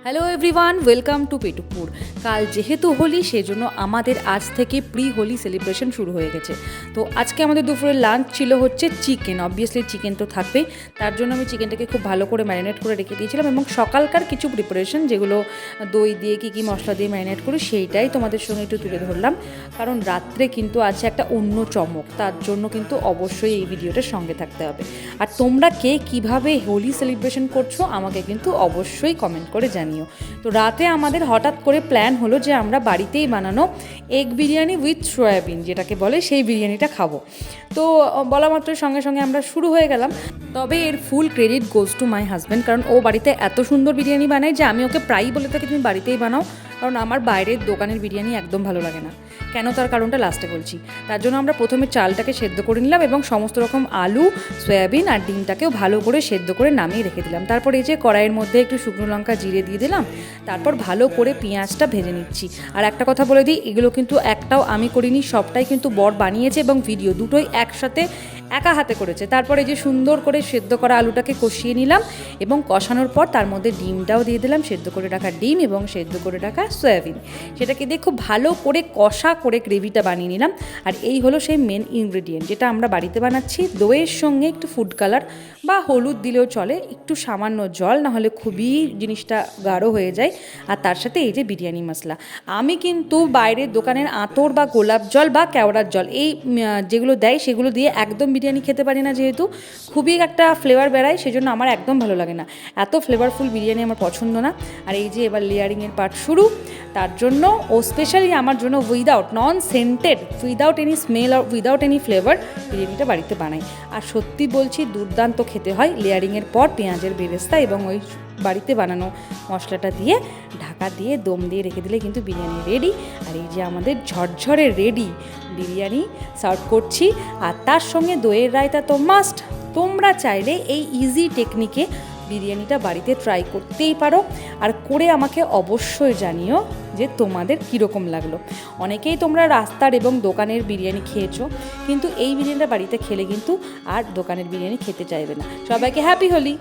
Hello everyone, welcome to Petupur. কাল যেহেতু হোলি, সেজন্য আমাদের আজ থেকে প্রি হোলি সেলিব্রেশন শুরু হয়ে গেছে। তো আজকে আমাদের দুপুরের লাঞ্চ ছিল হচ্ছে চিকেন। অবভিয়াসলি চিকেন তো থাকবেই, তার জন্য আমি চিকেনটাকে খুব ভালো করে ম্যারিনেট করে রেখে দিয়েছিলাম এবং সকালকার কিছু প্রিপারেশন যেগুলো দই দিয়ে কী মশলা দিয়ে ম্যারিনেট করি সেইটাই তোমাদের সঙ্গে একটু তুলে ধরলাম, কারণ রাত্রে কিন্তু আছে একটা অন্য চমক। তার জন্য কিন্তু অবশ্যই এই ভিডিওটার সঙ্গে থাকতে হবে। আর তোমরা কে কীভাবে হোলি সেলিব্রেশন করছো আমাকে কিন্তু অবশ্যই কমেন্ট করে জানিও। তো রাতে আমাদের হঠাৎ করে প্ল্যান হলো যে আমরা বাড়িতেই বানানো এগ বিরিয়ানি উইথ সয়াবিন যেটাকে বলে সেই বিরিয়ানিটা খাবো। তো বলা মাত্র সঙ্গে সঙ্গে আমরা শুরু হয়ে গেলাম। তবে এর ফুল credit goes to my husband, কারণ ও বাড়িতে এত সুন্দর বিরিয়ানি বানায় যে আমি ওকে প্রায়ই বলে থাকি তুমি বাড়িতেই বানাও, কারণ আমার বাইরের দোকানের বিরিয়ানি একদম ভালো লাগে না। কেন, তার কারণটা লাস্টে বলছি। তার জন্য আমরা প্রথমে চালটাকে সেদ্ধ করে নিলাম এবং সমস্ত রকম আলু, সয়াবিন আর ডিমটাকেও ভালো করে সেদ্ধ করে নামিয়ে রেখে দিলাম। তারপর এই যে কড়াইয়ের মধ্যে একটু শুকনো লঙ্কা জিরে দিয়ে দিলাম, তারপর ভালো করে পেঁয়াজটা ভেজে নিচ্ছি। আর একটা কথা বলে দিই, এগুলো কিন্তু একটাও আমি করিনি, সবটাই কিন্তু বর বানিয়েছে এবং ভিডিও দুটোই একসাথে একা হাতে করেছে। তারপর এই যে সুন্দর করে সেদ্ধ করা আলুটাকে কষিয়ে নিলাম এবং কষানোর পর তার মধ্যে ডিমটাও দিয়ে দিলাম, সেদ্ধ করে রাখা ডিম এবং সেদ্ধ করে রাখা সয়াবিন। সেটাকে দিয়ে খুব ভালো করে কষা করে গ্রেভিটা বানিয়ে নিলাম। আর এই হলো সেই মেন ইনগ্রেডিয়েন্ট যেটা আমরা বাড়িতে বানাচ্ছি। দইয়ের সঙ্গে একটু ফুড কালার বা হলুদ দিলেও চলে, একটু সামান্য জল, নাহলে খুবই জিনিসটা গাঢ় হয়ে যায়। আর তার সাথে এই যে বিরিয়ানি মশলা। আমি কিন্তু বাইরের দোকানের আতর বা গোলাপ জল বা কেওড়ার জল এই যেগুলো দেয় সেগুলো দিয়ে একদম বিরিয়ানি খেতে পারি না, যেহেতু খুবই একটা ফ্লেভার বেড়ায়, সেজন্য আমার একদম ভালো লাগে না। এত ফ্লেভারফুল বিরিয়ানি আমার পছন্দ না। আর এই যে এবার লেয়ারিংয়ের পার্ট শুরু, তার জন্য ও স্পেশালি আমার জন্য উইদাউট নন সেন্টেড, উইদাউট এনি স্মেল আর উইদাউট এনি ফ্লেভার বিরিয়ানিটা বাড়িতে বানাই। আর সত্যি বলছি দুর্দান্ত খেতে হয়। লেয়ারিংয়ের পর পেঁয়াজের বেরেস্তা এবং ওই বাড়িতে বানানো মশলাটা দিয়ে ঢাকা দিয়ে দম দিয়ে রেখে দিলে কিন্তু বিরিয়ানি রেডি। আর এই যে আমাদের ঝরঝরে রেডি বিরিয়ানি সার্ভ করছি। আর তার সঙ্গে দইয়ের রায়তা তো মাস্ট। তোমরা চাইলে এই ইজি টেকনিকে বিরিয়ানিটা বাড়িতে ট্রাই করতেই পারো, আর করে আমাকে অবশ্যই জানিও যে তোমাদের কীরকম লাগলো। অনেকেই তোমরা রাস্তার এবং দোকানের বিরিয়ানি খেয়েছো, কিন্তু এই বিরিয়ানিটা বাড়িতে খেলে কিন্তু আর দোকানের বিরিয়ানি খেতে চাইবে না। সবাইকে হ্যাপি হোলি।